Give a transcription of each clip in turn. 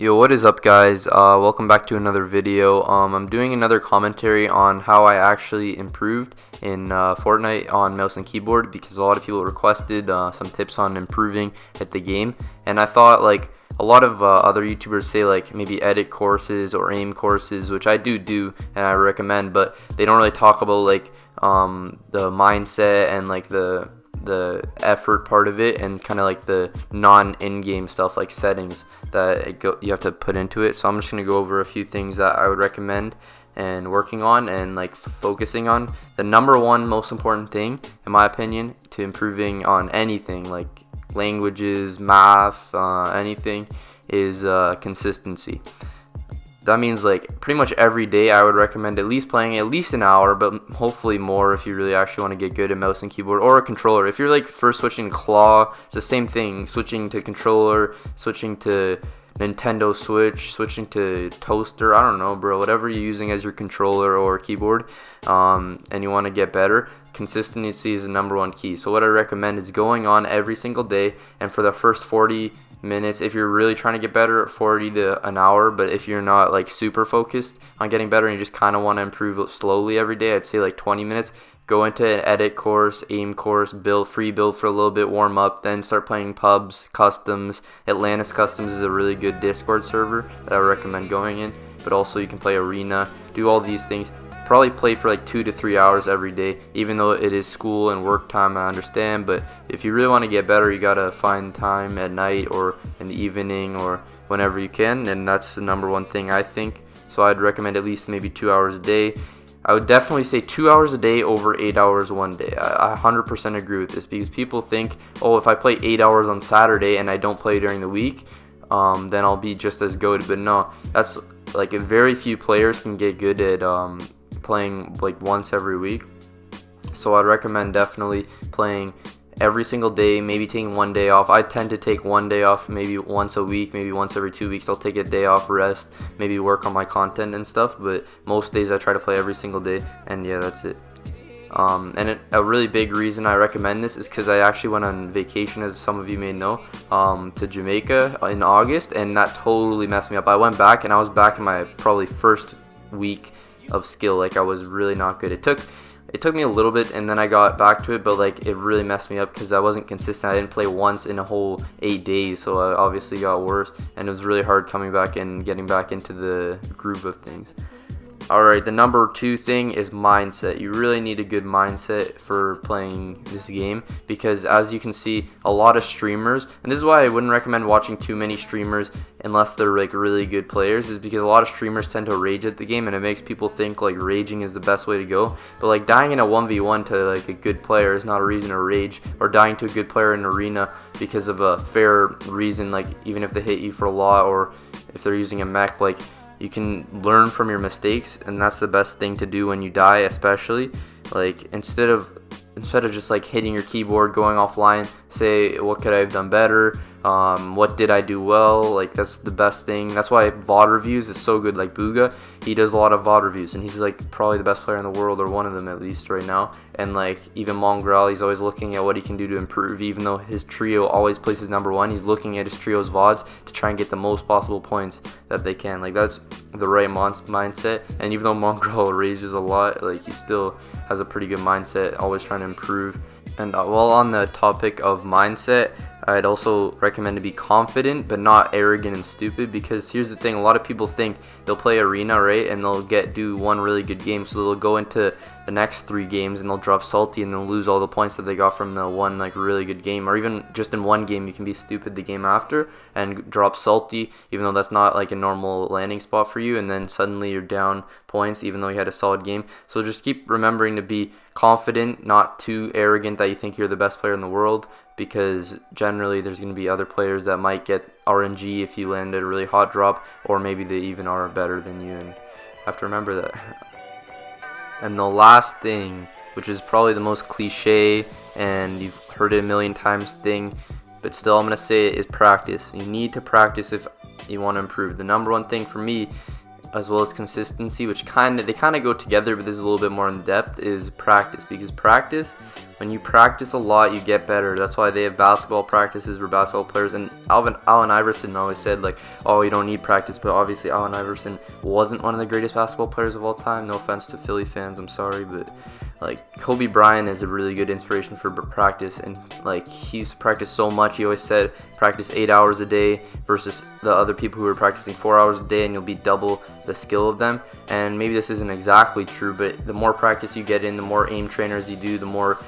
Yo, what is up, guys? Welcome back to another video. I'm doing another commentary on how I actually improved in Fortnite on mouse and keyboard, because a lot of people requested some tips on improving at the game, and I thought, like, a lot of other YouTubers say, like, maybe edit courses or aim courses, which I do and I recommend, but they don't really talk about, like, the mindset and, like, the effort part of it, and kind of like the non-in-game stuff like settings that you have to put into it. So I'm just going to go over a few things that I would recommend and working on and like focusing on. The number one most important thing, in my opinion, to improving on anything like languages, math, anything, is consistency. That means, like, pretty much every day I would recommend at least playing at least an hour, but hopefully more if you really actually want to get good at mouse and keyboard, or a controller. If you're like first switching to claw, it's the same thing. Switching to controller, switching to Nintendo Switch, switching to toaster, I don't know, bro, whatever you're using as your controller or keyboard, and you want to get better, consistency is the number one key. So what I recommend is going on every single day, and for the first 40 minutes, if you're really trying to get better, 40 to an hour. But if you're not like super focused on getting better and you just kind of want to improve slowly every day, I'd say like 20 minutes. Go into an edit course, aim course, free build for a little bit, warm up, then start playing pubs, customs. Atlantis Customs is a really good Discord server that I would recommend going in, but also you can play arena, do all these things. Probably play for like 2 to 3 hours every day, even though it is school and work time, I understand, but if you really want to get better, you gotta find time at night or in the evening or whenever you can, and that's the number one thing, I think. So I'd recommend at least maybe 2 hours a day. I would definitely say 2 hours a day over 8 hours one day. I 100% agree with this, because people think, oh, if I play 8 hours on Saturday and I don't play during the week, then I'll be just as good. But no, that's like, very few players can get good at playing like once every week. So I'd recommend definitely playing every single day, maybe taking one day off. I tend to take one day off maybe once a week, maybe once every 2 weeks. I'll take a day off, rest, maybe work on my content and stuff, but most days I try to play every single day, and yeah, that's it. A really big reason I recommend this is because I actually went on vacation, as some of you may know, to Jamaica in August, and that totally messed me up. I went back and I was back in my probably first week of skill. Like, I was really not good. It took me a little bit, and then I got back to it, but like, it really messed me up because I wasn't consistent. I didn't play once in a whole 8 days, so I obviously got worse, and it was really hard coming back and getting back into the groove of things. Alright, the number two thing is mindset. You really need a good mindset for playing this game, because as you can see, a lot of streamers, and this is why I wouldn't recommend watching too many streamers unless they're like really good players, is because a lot of streamers tend to rage at the game, and it makes people think like raging is the best way to go. But like, dying in a 1v1 to like a good player is not a reason to rage, or dying to a good player in arena because of a fair reason, like even if they hit you for a lot or if they're using a mech. Like, you can learn from your mistakes, and that's the best thing to do when you die, especially. Like, instead of just like hitting your keyboard, going offline, say, what could I have done better? What did I do well? Like, that's the best thing. That's why VOD reviews is so good. Like, Booga, he does a lot of VOD reviews, and he's like probably the best player in the world, or one of them at least right now. And like, even Mongrel, he's always looking at what he can do to improve. Even though his trio always places number one, he's looking at his trio's VODs to try and get the most possible points that they can. Like, that's the right mindset. And even though Mongrel rages a lot, like, he still has a pretty good mindset, always trying to improve. And while on the topic of mindset, I'd also recommend to be confident, but not arrogant and stupid, because here's the thing: a lot of people think they'll play arena, right, and they'll do one really good game, so they'll go into the next 3 games and they'll drop salty, and they'll lose all the points that they got from the one like really good game. Or even just in one game, you can be stupid the game after and drop salty, even though that's not like a normal landing spot for you, and then suddenly you're down points even though you had a solid game. So just keep remembering to be confident, not too arrogant that you think you're the best player in the world, because generally there's going to be other players that might get RNG if you land a really hot drop, or maybe they even are better than you, and you have to remember that. And the last thing, which is probably the most cliche and you've heard it a million times thing, but still I'm going to say it, is practice. You need to practice if you want to improve. The number one thing for me, as well as consistency, which they kind of go together, but this is a little bit more in depth, is practice. Because practice when you practice a lot, you get better. That's why they have basketball practices where basketball players, and Allen Iverson always said like, oh, you don't need practice, but obviously Allen Iverson wasn't one of the greatest basketball players of all time. No offense to Philly fans, I'm sorry, but like Kobe Bryant is a really good inspiration for practice, and like he used to practice so much. He always said practice 8 hours a day versus the other people who were practicing 4 hours a day, and you'll be double the skill of them. And maybe this isn't exactly true, but the more practice you get in, the more aim trainers you do, the more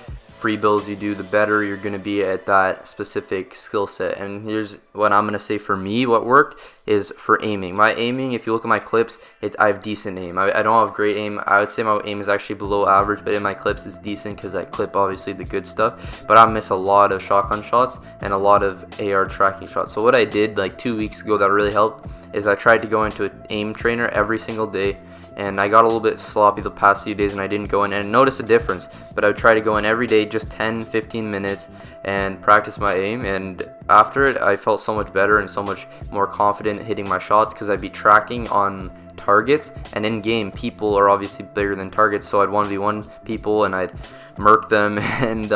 free builds you do, the better you're going to be at that specific skill set. And here's what I'm going to say for me, what worked is for aiming. My aiming, if you look at my clips, I have decent aim. I don't have great aim. I would say my aim is actually below average, but in my clips it's decent because I clip obviously the good stuff, but I miss a lot of shotgun shots and a lot of AR tracking shots. So what I did like 2 weeks ago that really helped is I tried to go into an aim trainer every single day, and I got a little bit sloppy the past few days and I didn't go in and notice a difference, but I would try to go in every day, just 10-15 minutes, and practice my aim. And after it I felt so much better and so much more confident hitting my shots because I'd be tracking on targets, and in game people are obviously bigger than targets, so I'd 1v1 people and I'd murk them and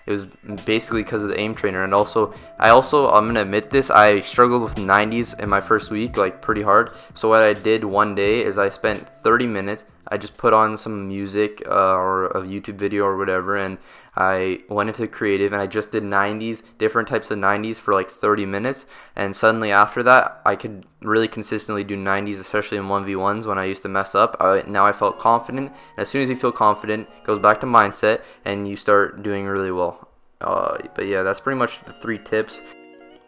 it was basically because of the aim trainer. And I'm gonna admit this, I struggled with 90s in my first week, like pretty hard. So what I did one day is I spent 30 minutes, I just put on some music or a YouTube video or whatever, and I went into creative and I just did 90s, different types of 90s for like 30 minutes, and suddenly after that I could really consistently do 90s, especially in 1v1s when I used to mess up. Now I felt confident, and as soon as you feel confident, it goes back to mindset and you start doing really well. But yeah, that's pretty much the 3 tips.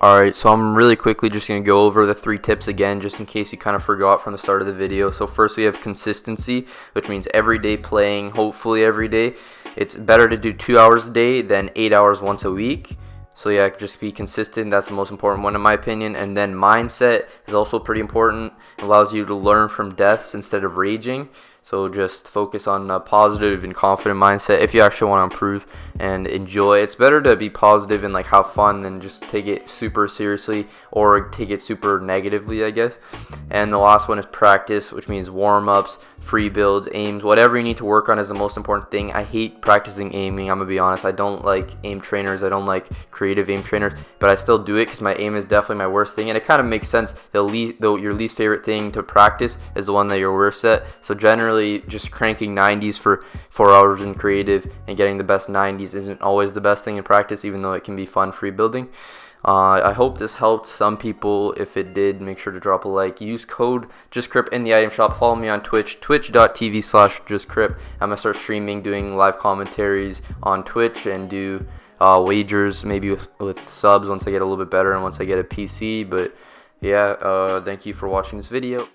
Alright, so I'm really quickly just going to go over the 3 tips again, just in case you kind of forgot from the start of the video. So first we have consistency, which means every day playing, hopefully every day. It's better to do 2 hours a day than 8 hours once a week. So yeah, just be consistent. That's the most important one in my opinion. And then mindset is also pretty important. It allows you to learn from deaths instead of raging. So just focus on a positive and confident mindset if you actually want to improve and enjoy. It's better to be positive and like have fun than just take it super seriously or take it super negatively, I guess. And the last one is practice, which means warm-ups, free builds, aims, whatever you need to work on is the most important thing. I hate practicing aiming, I'm gonna be honest. I don't like aim trainers, I don't like creative aim trainers, but I still do it because my aim is definitely my worst thing, and it kind of makes sense. Though your least favorite thing to practice is the one that you're worst at. So generally just cranking 90s for 4 hours in creative and getting the best 90s isn't always the best thing in practice, even though it can be fun free building. I hope this helped some people. If it did, make sure to drop a like. Use code JustCrip in the item shop. Follow me on Twitch, twitch.tv/JustCrip. I'm going to start streaming, doing live commentaries on Twitch, and do wagers maybe with subs once I get a little bit better and once I get a PC. But yeah, thank you for watching this video.